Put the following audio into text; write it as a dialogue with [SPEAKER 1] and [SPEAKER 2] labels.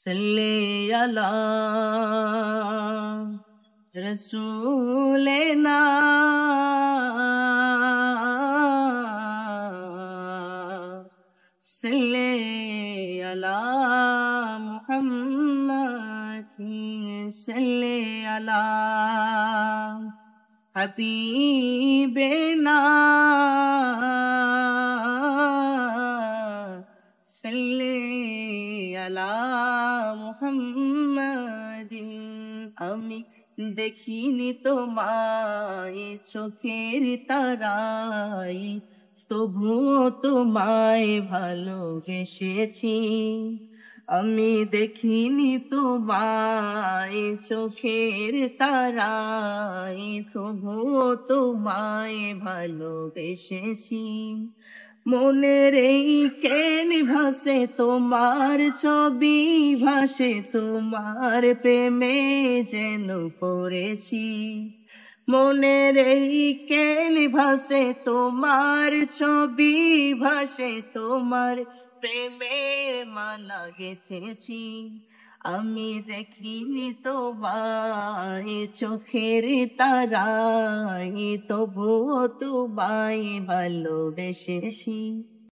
[SPEAKER 1] सल्ले अला रसूलेना सल्ले अला मुहम्मद सल्ले अला हबीबना सल्ले अला मुहम्मदिन। আমি দেখিনি তোমায় চোখের তারায়, তবুও তোমায় ভালোবেসেছি। আমি দেখিনি তোমায় চোখের তারায়, তবুও তোমায় ভালোবেসেছি। মনের এই কেন ভাসে তোমার ছবি, ভাসে তোমার প্রেমে যেন পড়েছি। মনের এই কেন ভাসে তোমার ছবি, ভাসে তোমার প্রেমে মালা গেঁথেছি। আমি দেখিনি তোমায় চোখের তারায়, তবুও তোমায় ভালোবেসেছি।